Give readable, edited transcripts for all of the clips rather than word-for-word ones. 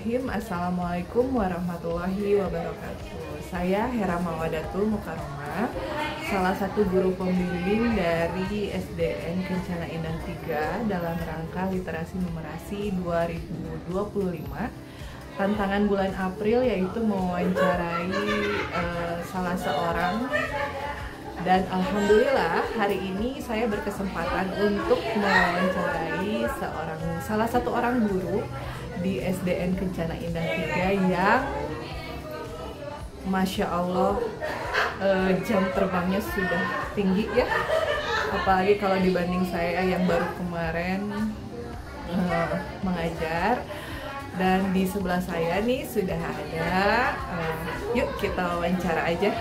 Bismillahirrahmanirrahim. Assalamualaikum warahmatullahi wabarakatuh. Saya Hera Mawadatul Mukaromah, salah satu guru pembimbing dari SDN Kencana Indah 3 dalam rangka literasi numerasi 2025. Tantangan bulan April yaitu mewawancarai salah seorang, dan alhamdulillah hari ini saya berkesempatan untuk mewawancarai salah satu orang guru di SDN Kencana Indah 3 yang Masya Allah jam terbangnya sudah tinggi ya, apalagi kalau dibanding saya yang baru kemarin mengajar. Dan di sebelah saya nih sudah ada, yuk kita wawancara aja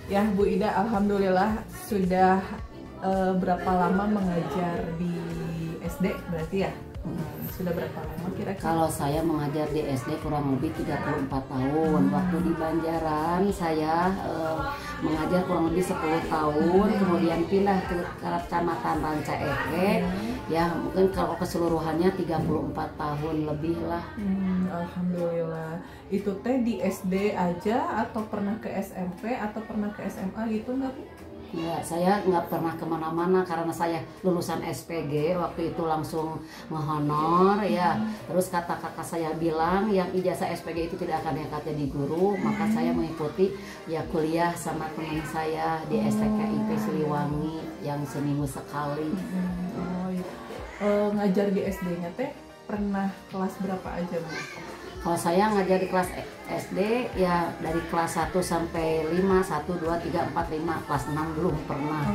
ya Bu Ida. Alhamdulillah sudah berapa lama mengajar di SD berarti ya? Sudah berapa lama kira-kira? Kalau saya mengajar di SD kurang lebih 34 tahun. Waktu di Banjaran saya mengajar kurang lebih 10 tahun, kemudian pindah ke Kecamatan Ranca Eke. Ya mungkin kalau keseluruhannya 34 tahun lebih lah. Alhamdulillah. Itu teh di SD aja atau pernah ke SMP atau pernah ke SMA gitu nggak Bu? Ya, saya nggak pernah kemana-mana karena saya lulusan SPG waktu itu langsung menghonor ya. Terus kata kakak saya bilang yang ijazah SPG itu tidak akan diangkat jadi guru, maka saya mengikuti ya kuliah sama teman saya di STKIP Siliwangi yang seminggu sekali. Ngajar di SD-nya teh pernah kelas berapa aja Bu? Kalau saya ngajar di kelas SD ya dari kelas 1 sampai 5, 1, 2, 3, 4, 5, kelas 6 belum pernah.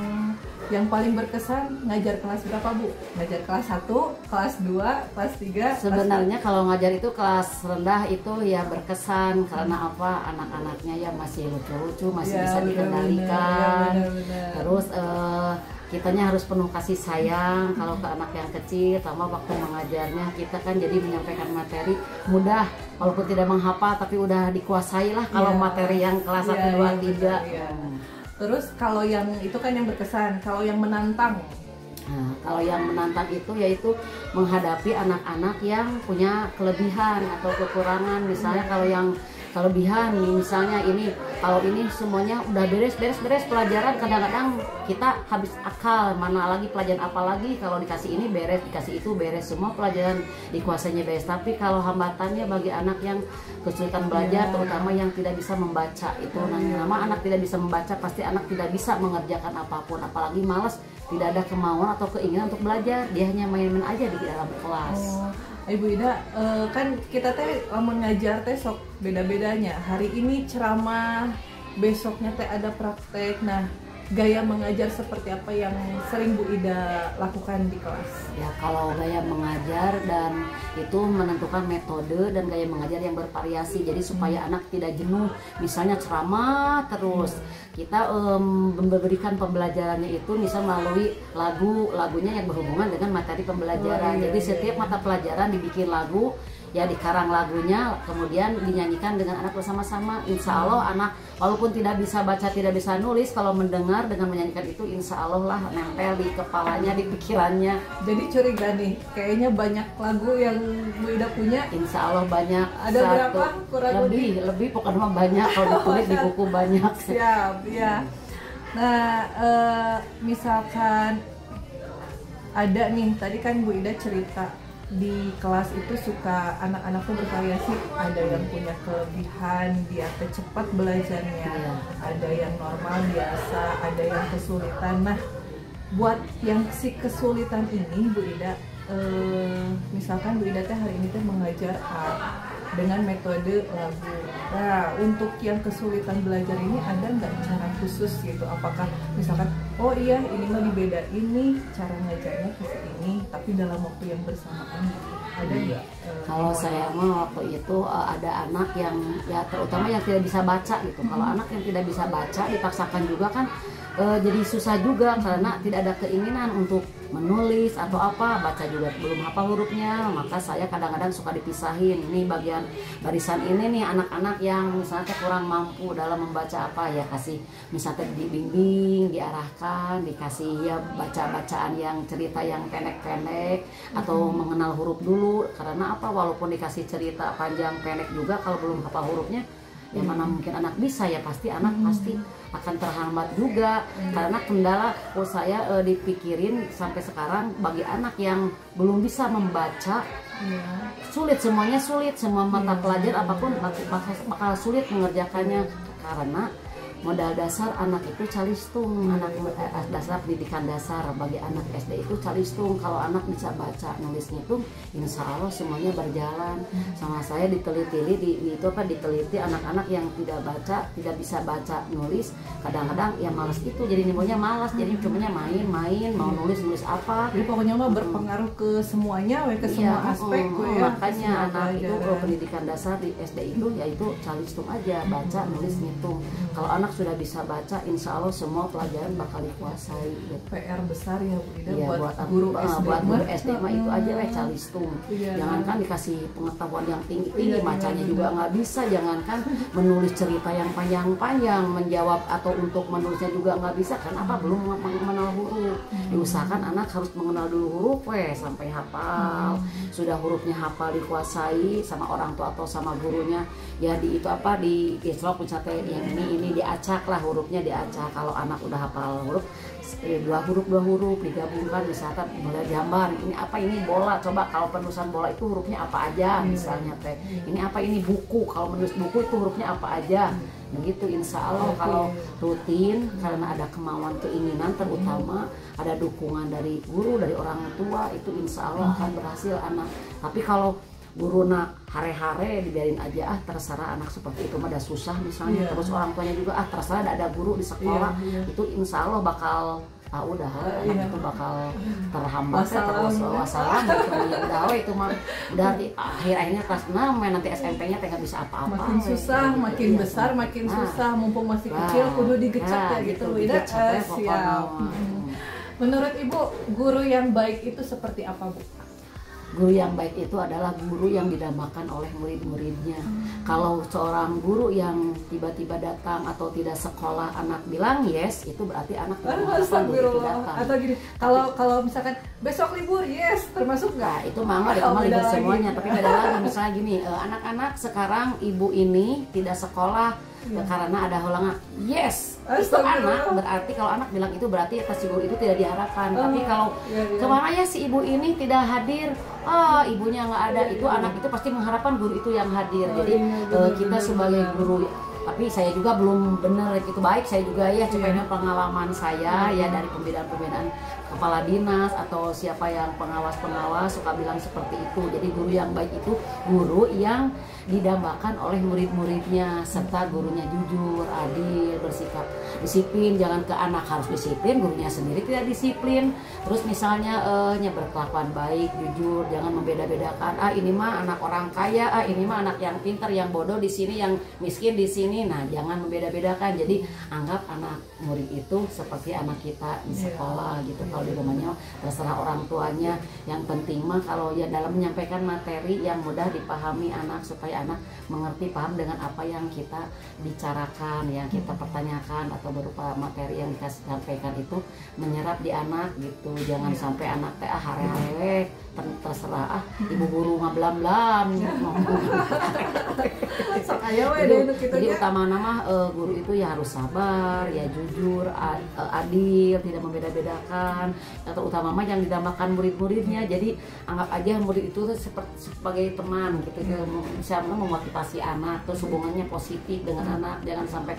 Yang paling berkesan ngajar kelas berapa Bu? Ngajar kelas 1, kelas 2, kelas 3? Sebenarnya kalau ngajar itu kelas rendah itu ya berkesan karena apa, anak-anaknya ya masih lucu-lucu, masih bisa dikendalikan. Terus kitanya harus penuh kasih sayang kalau ke anak yang kecil, sama waktu mengajarnya kita kan jadi menyampaikan materi mudah, walaupun tidak menghafal tapi udah dikuasai lah kalau materi yang kelas 1, 2, 3. Terus kalau yang itu kan yang berkesan, kalau yang menantang? Nah, kalau yang menantang itu yaitu menghadapi anak-anak yang punya kelebihan atau kekurangan. Misalnya kalau yang kelebihan misalnya ini, kalau ini semuanya udah beres pelajaran, kadang-kadang kita habis akal, mana lagi pelajaran apa lagi, kalau dikasih ini beres, dikasih itu beres, semua pelajaran dikuasainya beres. Tapi kalau hambatannya bagi anak yang kesulitan belajar, terutama yang tidak bisa membaca, itu nama anak tidak bisa membaca pasti anak tidak bisa mengerjakan apapun, apalagi malas, tidak ada kemauan atau keinginan untuk belajar, dia hanya main-main aja di dalam kelas. Ibu Ida, kan kita teh mengajar teh sok beda-bedanya. Hari ini ceramah, besoknya teh ada praktek. Nah, gaya mengajar seperti apa yang sering Bu Ida lakukan di kelas? Ya kalau gaya mengajar dan itu menentukan metode dan gaya mengajar yang bervariasi. Jadi supaya anak tidak jenuh, misalnya ceramah terus. Kita memberikan pembelajarannya itu misal melalui lagunya yang berhubungan dengan materi pembelajaran. Jadi setiap mata pelajaran dibikin lagu, ya dikarang lagunya, kemudian dinyanyikan dengan anak bersama-sama. Insya Allah anak walaupun tidak bisa baca, tidak bisa nulis, kalau mendengar dengan menyanyikan itu insya Allah lah nempel di kepalanya, di pikirannya. Jadi curiga nih, kayaknya banyak lagu yang Bu Ida punya. Insya Allah banyak. Ada berapa? Kurang lebih pokoknya banyak, kalau ditulis di buku banyak. Siap ya. Nah misalkan ada nih, tadi kan Bu Ida cerita di kelas itu suka anak-anaknya bervariasi, ada yang punya kelebihan, dia cepat belajarnya, ada yang normal biasa, ada yang kesulitan. Nah, buat yang si kesulitan ini Bu Ida, misalkan Bu Ida teh hari ini teh mengajar dengan metode lagu. Nah, untuk yang kesulitan belajar ini ada nggak cara khusus gitu? Apakah misalkan, oh iya ini mah dibedain nih cara ngajarnya kayak ini, tapi dalam waktu yang bersamaan gitu. Ada nggak? Kalau saya mah waktu itu ada anak yang ya terutama yang tidak bisa baca gitu. Kalau anak yang tidak bisa baca dipaksakan juga kan jadi susah juga karena tidak ada keinginan untuk menulis atau apa, baca juga belum hafal hurufnya, maka saya kadang-kadang suka dipisahin. Ini bagian barisan ini nih anak-anak yang misalnya kurang mampu dalam membaca apa ya, kasih misalnya dibimbing, diarahkan, dikasih ya baca-bacaan yang cerita yang pendek-pendek atau mengenal huruf dulu. Karena apa, walaupun dikasih cerita panjang pendek juga kalau belum hafal hurufnya ya mana mungkin anak bisa, ya pasti anak pasti akan terhambat juga. Karena kendala saya dipikirin sampai sekarang bagi anak yang belum bisa membaca sulit, semuanya sulit, semua mata pelajar apapun bakal sulit mengerjakannya karena modal dasar anak itu calistung. Anak dasar pendidikan dasar bagi anak SD itu calistung. Kalau anak bisa baca nulis ngitung, insya Allah semuanya berjalan. Sama saya diteliti anak-anak yang tidak baca, tidak bisa baca nulis, kadang-kadang ya malas itu, jadi nimbulnya malas, jadi cumanya main mau nulis apa. Jadi pokoknya mah berpengaruh ke semuanya, ke semua aspek. Makanya anak itu pendidikan dasar di SD itu yaitu calistung aja, baca nulis ngitung. Kalau anak sudah bisa baca, insya Allah semua pelajaran bakal dikuasai. PR besar ya Bu Ida, ya, buat guru SD mah itu aja calistung. Jangankan dikasih pengetahuan yang tinggi, bacanya juga nggak bisa. Jangankan menulis cerita yang panjang-panjang, menjawab atau untuk menulisnya juga nggak bisa. Kenapa? Belum mengenal huruf. Diusahakan anak harus mengenal dulu huruf sampai hafal. Sudah hurufnya hafal dikuasai sama orang tua atau sama gurunya, ya di itu apa di Islam yang ini diacak lah hurufnya, diacak. Kalau anak udah hafal huruf dua huruf digabungkan, misalkan mulai gambar ini apa, ini bola, coba kalau penulisan bola itu hurufnya apa aja misalnya teh, ini apa, ini buku, kalau menulis buku itu hurufnya apa aja begitu. Insya Allah kalau rutin, karena ada kemauan keinginan, terutama ada dukungan dari guru, dari orang tua, itu insya Allah akan berhasil anak. Tapi kalau guru nak hare-hare dibiarin aja, terserah anak seperti itu mah udah susah misalnya. Terus orang tuanya juga terserah ada guru di sekolah, itu insya Allah bakal udah anak itu bakal terhambat terus wassalam gitu. Udah itu mah udah akhir-akhirnya kelas 6 nanti SMP-nya nggak bisa apa-apa, makin susah, makin besar makin susah, mumpung masih kecil kudu digecek ya gitu. Siap. Menurut Ibu, guru yang baik itu seperti apa Bu? Guru yang baik itu adalah guru yang didambakan oleh murid-muridnya. Kalau seorang guru yang tiba-tiba datang atau tidak sekolah, anak bilang yes, itu berarti anak tidak guru itu datang. Atau gini, kalau misalkan besok libur, yes, termasuk nggak? Itu mangga libur semuanya. Tapi beda lagi, misalnya gini, anak-anak sekarang ibu ini tidak sekolah karena ada halangan, yes, itu anak berarti kalau anak bilang itu berarti si guru itu tidak diharapkan. Tapi kalau kemana ya si ibu ini tidak hadir, ibunya nggak ada, itu anak itu pasti mengharapkan guru itu yang hadir. Jadi kita sebagai guru, tapi saya juga belum benar itu baik, saya juga ya cuma pengalaman saya ya dari pembinaan kepala dinas atau siapa yang pengawas suka bilang seperti itu. Jadi guru yang baik itu guru yang didambakan oleh murid-muridnya, serta gurunya jujur, adil, bersikap disiplin. Jangan ke anak harus disiplin, gurunya sendiri tidak disiplin. Terus misalnya berkelakuan baik, jujur, jangan membeda-bedakan. Ini mah anak orang kaya, ini mah anak yang pintar, yang bodoh di sini, yang miskin di sini. Nah, jangan membeda-bedakan. Jadi anggap anak murid itu seperti anak kita di sekolah gitu. Kalau di rumahnya terserah orang tuanya. Yang penting mah kalau ya dalam menyampaikan materi yang mudah dipahami anak, supaya anak mengerti, paham dengan apa yang kita bicarakan, yang kita pertanyakan atau berupa materi yang dikasih sampaikan itu menyerap di anak gitu. Jangan sampai anak teh hare-hare terserah ibu guru ngablam-blam. Jadi utama nama guru itu ya harus sabar, ya jujur, adil, tidak membeda-bedakan. Terutama mah yang didambakan murid-muridnya. Jadi anggap aja murid itu sebagai teman gitu, bisa memotivasi anak, terus hubungannya positif dengan anak. Jangan sampai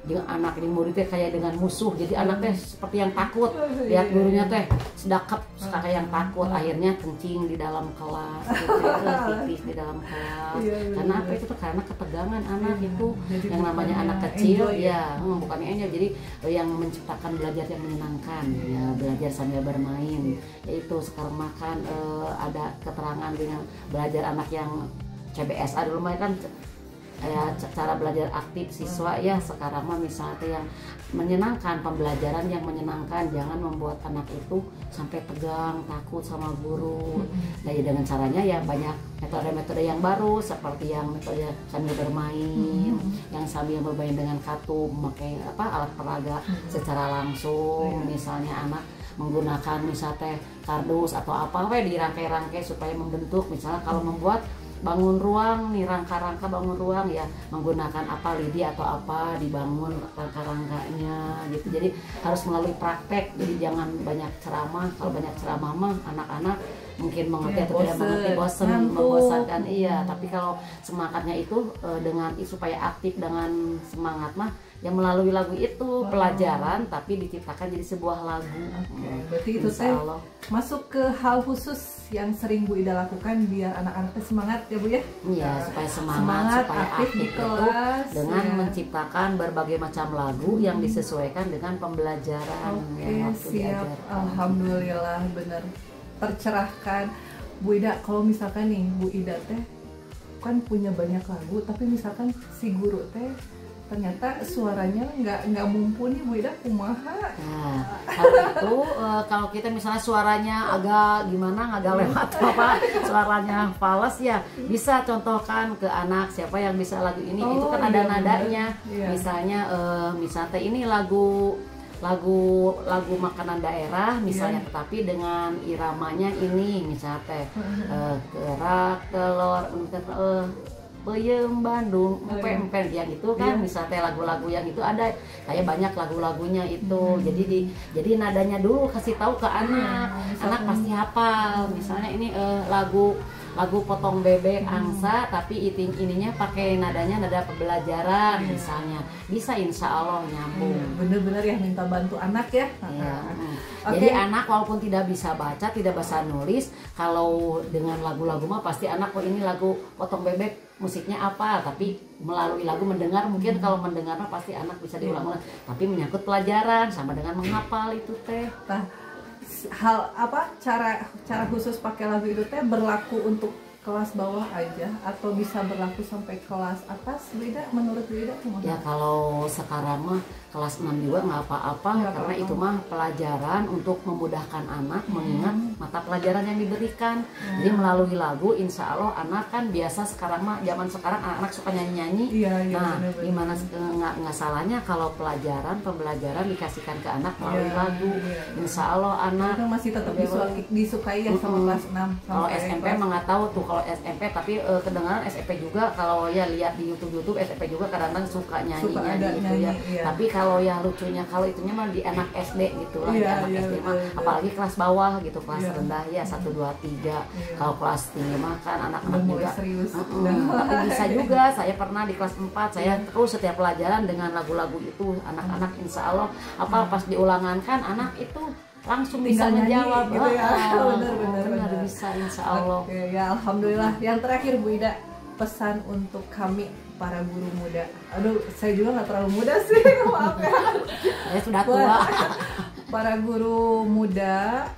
dengan anak ini muridnya kayak dengan musuh, jadi anaknya seperti yang takut lihat gurunya teh sedekap, kayak yang takut, akhirnya kencing di dalam kelas gitu, pipis di dalam kelas. Karena apa itu tuh? Karena ketegangan anak itu, yang namanya anak kecil ya bukannya enjoy. Jadi yang menciptakan belajar yang menyenangkan, ya belajar sambil bermain. Yaitu sekarang makan ada keterangan dengan belajar anak yang CBSA dulu kan ya cara belajar aktif siswa ya sekarang mah misalnya yang menyenangkan, pembelajaran yang menyenangkan, jangan membuat anak itu sampai tegang, takut sama guru. Nah ya dengan caranya ya banyak metode-metode yang baru seperti yang metode sambil bermain, yang sambil bermain dengan kartu memakai alat peraga secara langsung, misalnya anak menggunakan misalnya kardus atau apa dirangkai-rangkai supaya membentuk, misalnya kalau membuat bangun ruang nih, rangka-rangka bangun ruang ya menggunakan apa lidi atau apa dibangun rangka-rangkanya gitu. Jadi harus melalui praktek, jadi jangan banyak ceramah. Kalau banyak ceramah mah anak-anak mungkin mengerti atau tidak mengerti, bosen, membosankan. Iya, tapi kalau semangatnya itu dengan supaya aktif dengan semangat mah yang melalui lagu itu pelajaran tapi diciptakan jadi sebuah lagu. Berarti itu teh masuk ke hal khusus yang sering Bu Ida lakukan biar anak-anaknya semangat ya Bu ya? Iya, supaya semangat supaya aktif di kelas itu dengan menciptakan berbagai macam lagu yang disesuaikan dengan pembelajaran. Oke, siap. Alhamdulillah, bener tercerahkan. Bu Ida, kalau misalkan nih Bu Ida teh kan punya banyak lagu, tapi misalkan si guru teh ternyata suaranya nggak mumpuni, Bu Ida kumaha? Nah, hal itu kalau kita misalnya suaranya agak gimana, agak lewat apa, suaranya fals ya, bisa contohkan ke anak siapa yang bisa lagu ini, itu kan ada nadanya. Iya. Misalnya ini lagu makanan daerah misalnya, tetapi dengan iramanya ini misalnya kerak telur Peyem Bandung, empen yang itu kan misalnya lagu-lagu yang itu ada kayak banyak lagu-lagunya itu. Jadi nadanya dulu kasih tahu ke anak, anak pasti hafal. Misalnya ini lagu potong bebek angsa tapi ininya pakai nadanya nada pembelajaran misalnya, bisa insya Allah nyambung. Bener-bener ya minta bantu anak ya. Jadi anak walaupun tidak bisa baca, tidak bisa nulis, kalau dengan lagu-lagu mah pasti anak ini lagu potong bebek musiknya apa, tapi melalui lagu mendengar mungkin kalau mendengar mah pasti anak bisa diulang-ulang, tapi menyangkut pelajaran sama dengan menghafal itu teh. Nah, hal apa cara khusus pakai lagu itu teh berlaku untuk kelas bawah aja atau bisa berlaku sampai kelas atas? Beda menurut Beda? Ya kalau sekarang mah kelas 6 juga nggak apa-apa, karena itu mah pelajaran untuk memudahkan anak mengingat mata pelajaran yang diberikan. Jadi melalui lagu insya Allah anak kan biasa sekarang mah zaman sekarang anak-anak suka nyanyi-nyanyi. Nah gimana nggak salahnya kalau pembelajaran dikasihkan ke anak melalui lagu. Insya Allah anak itu masih tetap disukai ya sama kelas 6. Kalau SMP mah nggak tahu tuh kalau SMP, tapi kedengaran SMP juga kalau ya lihat di YouTube SMP juga kadang-kadang suka nyanyi gitu ya. Tapi kalau yang lucunya kalau itunya mah di anak SD gitu lah, di anak SD mah apalagi kelas bawah gitu, kelas rendah ya 1, 2, 3. Kalau kelas tinggi mah kan anak-anak juga tapi bisa juga. Saya pernah di kelas 4 saya terus setiap pelajaran dengan lagu-lagu itu, anak-anak insya Allah apa pas diulangan kan anak itu langsung bisa menjawab gitu ya. Benar bisa insya Allah. Oke, ya alhamdulillah. Yang terakhir Bu Ida, pesan untuk kami para guru muda. Aduh, saya juga nggak terlalu muda sih, maaf ya. Saya sudah tua. Para guru muda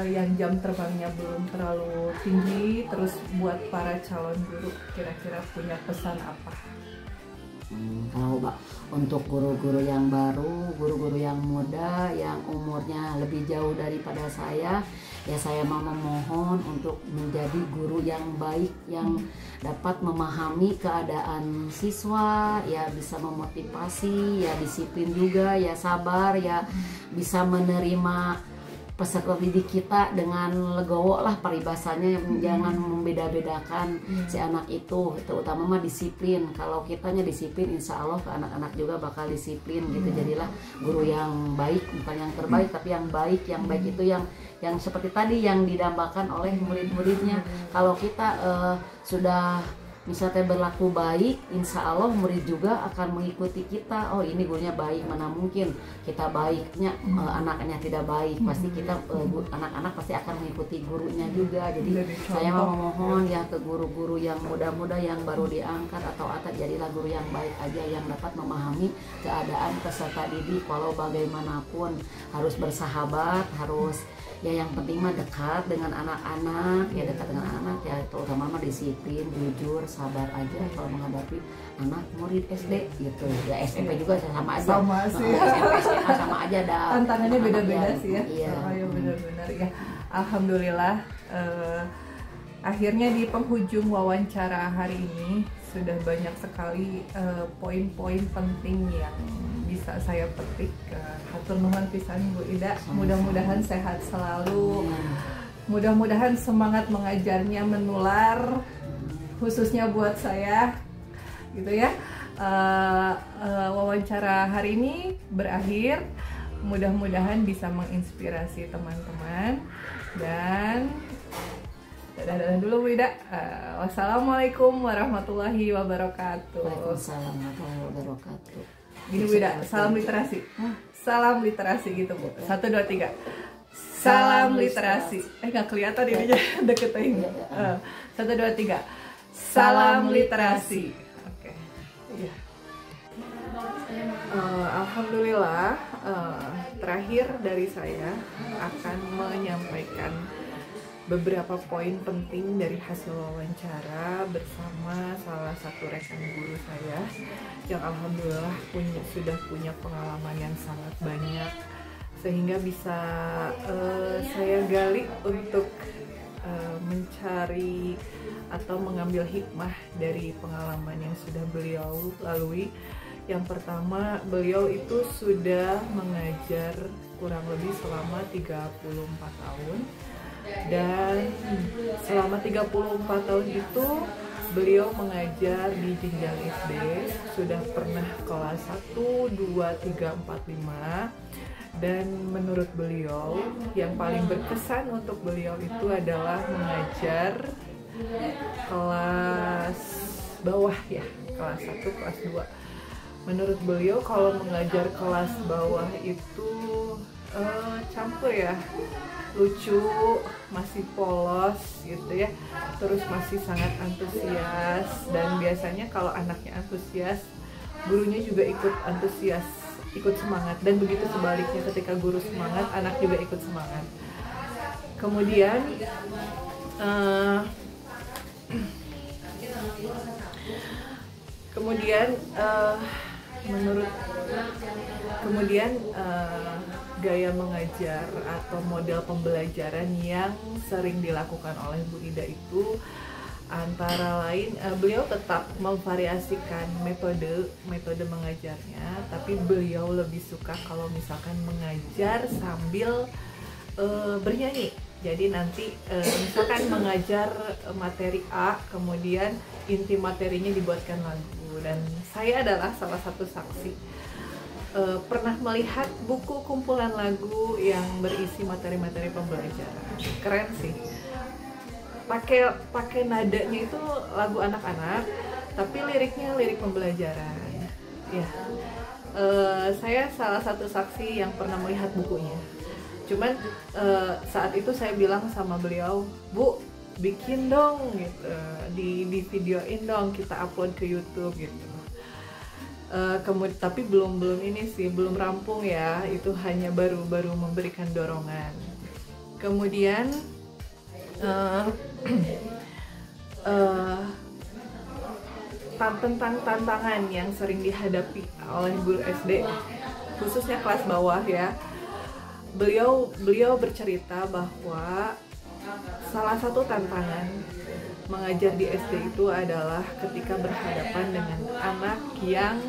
yang jam terbangnya belum terlalu tinggi, terus buat para calon guru kira-kira punya pesan apa? Kalau untuk guru-guru yang baru, guru-guru yang muda, yang umurnya lebih jauh daripada saya, ya saya mau memohon untuk menjadi guru yang baik, yang dapat memahami keadaan siswa, ya bisa memotivasi, ya disiplin juga, ya sabar, ya bisa menerima peserta didik kita dengan legowo lah paribasanya, jangan membeda-bedakan si anak itu terutama mah disiplin. Kalau kitanya disiplin insya Allah ke anak-anak juga bakal disiplin gitu. Jadilah guru yang baik, bukan yang terbaik tapi yang baik. Yang baik itu yang seperti tadi yang didambakan oleh murid-muridnya. Kalau kita sudah misalnya berlaku baik, insya Allah murid juga akan mengikuti kita. Oh ini gurunya baik, mana mungkin kita baiknya anaknya tidak baik. Pasti kita anak-anak pasti akan mengikuti gurunya juga. Jadi saya mau memohon ya ke guru-guru yang muda-muda yang baru diangkat atau jadilah guru yang baik aja, yang dapat memahami keadaan peserta didik. Walau bagaimanapun harus bersahabat, harus ya yang penting mah dekat dengan anak-anak, ya dekat dengan anak ya terutama mah disiplin, jujur, sabar aja kalau menghadapi anak murid SD gitu. Ya SMP juga sama aja. Sama sih. SMP SMA sama aja dah. Tantangannya beda-beda sih ya. Iya. Oh ya benar-benar ya. Alhamdulillah akhirnya di penghujung wawancara hari ini sudah banyak sekali poin-poin penting yang bisa saya petik. Hatur nuhun pisan Bu Ida. Mudah-mudahan sehat selalu. Mudah-mudahan semangat mengajarnya menular, khususnya buat saya, gitu ya. Wawancara hari ini berakhir. Mudah-mudahan bisa menginspirasi teman-teman dan dadah dulu Bu Ida. Wassalamualaikum warahmatullahi wabarakatuh. Waalaikumsalam warahmatullahi wabarakatuh. Gini Bu Ida, salam literasi. Salam literasi gitu Bu. 1, 2, 3. Salam literasi. Nggak kelihatan ininya deketin. 1, 2, 3. Salam literasi. Oke. Iya. Alhamdulillah, terakhir dari saya akan menyampaikan beberapa poin penting dari hasil wawancara bersama salah satu rekan guru saya yang alhamdulillah sudah punya pengalaman yang sangat banyak, sehingga bisa saya gali untuk mencari atau mengambil hikmah dari pengalaman yang sudah beliau lalui. Yang pertama, beliau itu sudah mengajar kurang lebih selama 34 tahun. Dan selama 34 tahun itu beliau mengajar di jenjang SD, sudah pernah kelas 1, 2, 3, 4, 5. Dan menurut beliau yang paling berkesan untuk beliau itu adalah mengajar kelas bawah ya, kelas 1, kelas 2. Menurut beliau kalau mengajar kelas bawah itu campur ya, lucu, masih polos gitu ya, terus masih sangat antusias, dan biasanya kalau anaknya antusias, gurunya juga ikut antusias, ikut semangat, dan begitu sebaliknya, ketika guru semangat, anak juga ikut semangat. Kemudian gaya mengajar atau model pembelajaran yang sering dilakukan oleh Bu Ida itu antara lain beliau tetap memvariasikan metode mengajarnya, tapi beliau lebih suka kalau misalkan mengajar sambil bernyanyi. Jadi nanti misalkan mengajar materi A, kemudian inti materinya dibuatkan lagu, dan saya adalah salah satu saksi. Pernah melihat buku kumpulan lagu yang berisi materi-materi pembelajaran. Keren sih. Pakai nadanya itu lagu anak-anak, tapi liriknya lirik pembelajaran. Ya, saya salah satu saksi yang pernah melihat bukunya. Cuman saat itu saya bilang sama beliau, Bu, bikin dong gitu, di videoin dong, kita upload ke YouTube gitu. Tapi belum ini sih, belum rampung ya, itu hanya baru memberikan dorongan. Kemudian tentang tantangan yang sering dihadapi oleh guru SD, khususnya kelas bawah ya, beliau bercerita bahwa salah satu tantangan mengajar di SD itu adalah ketika berhadapan dengan anak yang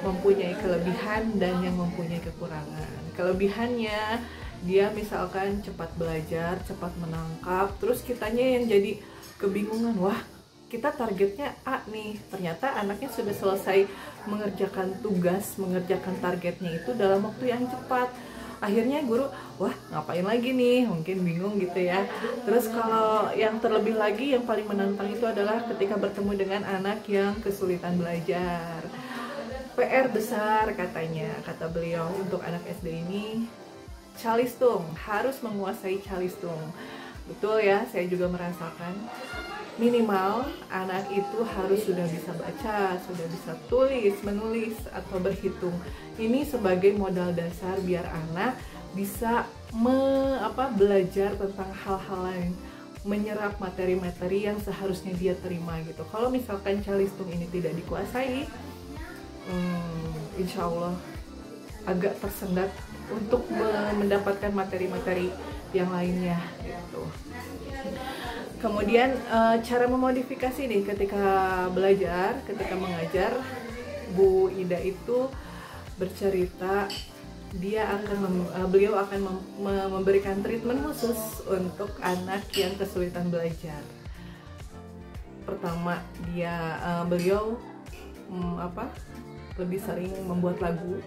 mempunyai kelebihan dan yang mempunyai kekurangan. Kelebihannya, dia misalkan cepat belajar, cepat menangkap, terus kitanya yang jadi kebingungan, wah kita targetnya A nih, ternyata anaknya sudah selesai mengerjakan tugas, mengerjakan targetnya itu dalam waktu yang cepat. Akhirnya guru, wah ngapain lagi nih, mungkin bingung gitu ya. Terus kalau yang terlebih lagi, yang paling menantang itu adalah ketika bertemu dengan anak yang kesulitan belajar. PR besar katanya, kata beliau, untuk anak SD ini calistung, harus menguasai calistung. Betul ya, saya juga merasakan. Minimal anak itu harus sudah bisa baca, sudah bisa tulis, menulis, atau berhitung. Ini sebagai modal dasar biar anak bisa belajar tentang hal-hal lain. menyerap materi-materi yang seharusnya dia terima gitu. Kalau misalkan calistung ini tidak dikuasai, insya Allah agak tersendat untuk mendapatkan materi-materi yang lainnya gitu. Kemudian cara memodifikasi nih ketika belajar, ketika mengajar, Bu Ida itu bercerita beliau akan memberikan treatment khusus untuk anak yang kesulitan belajar. Pertama, beliau lebih sering membuat lagu.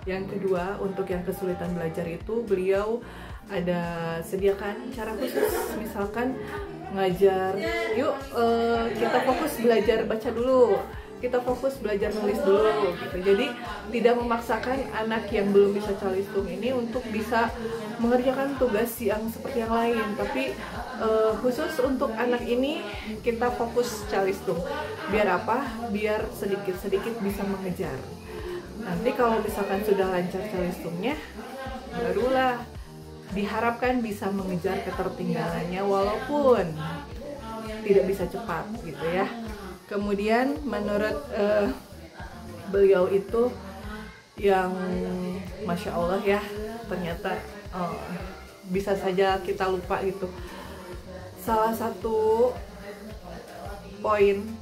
Yang kedua, untuk yang kesulitan belajar itu beliau ada sediakan cara khusus, misalkan ngajar, yuk kita fokus belajar baca dulu, kita fokus belajar nulis dulu gitu. Jadi tidak memaksakan anak yang belum bisa calistung ini untuk bisa mengerjakan tugas yang seperti yang lain, tapi khusus untuk anak ini kita fokus calistung. Biar apa? Biar sedikit-sedikit bisa mengejar. Nanti kalau misalkan sudah lancar calistungnya, barulah diharapkan bisa mengejar ketertinggalannya walaupun tidak bisa cepat gitu ya. Kemudian menurut beliau itu yang Masya Allah ya, ternyata bisa saja kita lupa gitu. Salah satu poin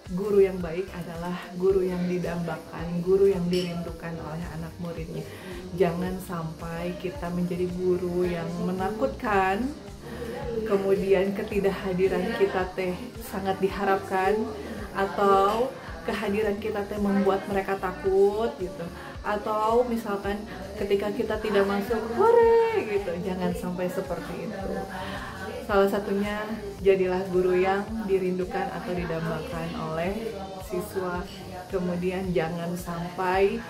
guru yang baik adalah guru yang didambakan, guru yang dirindukan oleh anak muridnya. Jangan sampai kita menjadi guru yang menakutkan, kemudian ketidakhadiran kita teh sangat diharapkan, atau kehadiran kita teh membuat mereka takut gitu, atau misalkan ketika kita tidak masuk, hore gitu. Jangan sampai seperti itu. Salah satunya, jadilah guru yang dirindukan atau didambakan oleh siswa. Kemudian jangan sampai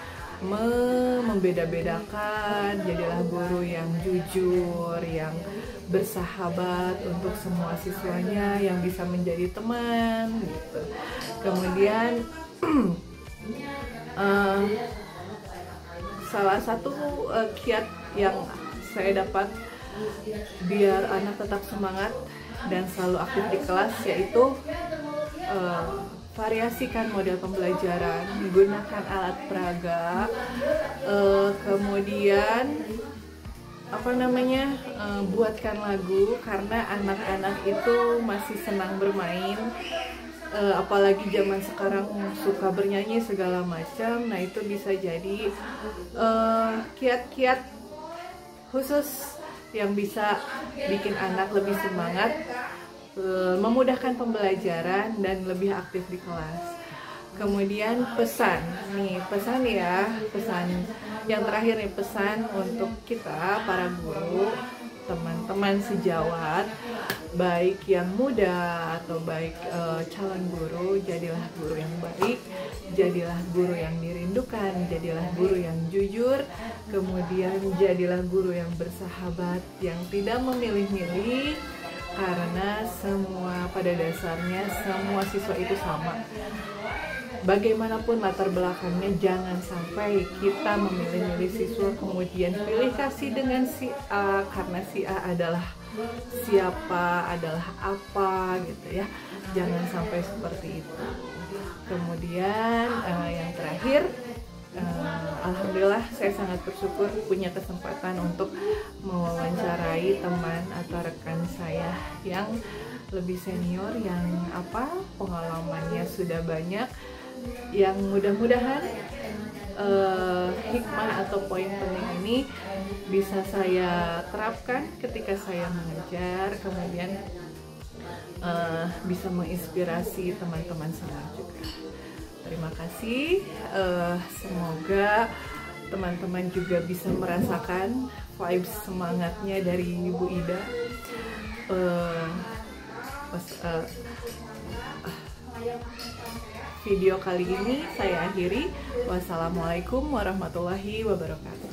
membeda-bedakan, jadilah guru yang jujur, yang bersahabat untuk semua siswanya, yang bisa menjadi teman gitu. Kemudian salah satu kiat yang saya dapat biar anak tetap semangat dan selalu aktif di kelas, yaitu variasikan model pembelajaran, gunakan alat peraga, kemudian buatkan lagu, karena anak-anak itu masih senang bermain, apalagi zaman sekarang suka bernyanyi segala macam. Nah, itu bisa jadi kiat-kiat khusus yang bisa bikin anak lebih semangat, memudahkan pembelajaran, dan lebih aktif di kelas. Kemudian pesan yang terakhir nih, pesan untuk kita para guru, teman-teman sejawat, baik yang muda atau baik calon guru. Jadilah guru yang baik, jadilah guru yang dirindukan, jadilah guru yang jujur, kemudian jadilah guru yang bersahabat, yang tidak memilih-milih, karena pada dasarnya semua siswa itu sama. Bagaimanapun latar belakangnya, jangan sampai kita memilih-milih siswa kemudian pilih kasih dengan si A karena si A adalah siapa, adalah apa gitu ya. Jangan sampai seperti itu. Kemudian yang terakhir, alhamdulillah saya sangat bersyukur punya kesempatan untuk mewawancarai teman atau rekan saya yang lebih senior, yang pengalamannya sudah banyak, yang mudah-mudahan hikmah atau poin penting ini bisa saya terapkan ketika saya mengajar, kemudian bisa menginspirasi teman-teman saya juga. Terima kasih, semoga teman-teman juga bisa merasakan vibes semangatnya dari Ibu Ida. Video kali ini saya akhiri. Wassalamualaikum warahmatullahi wabarakatuh.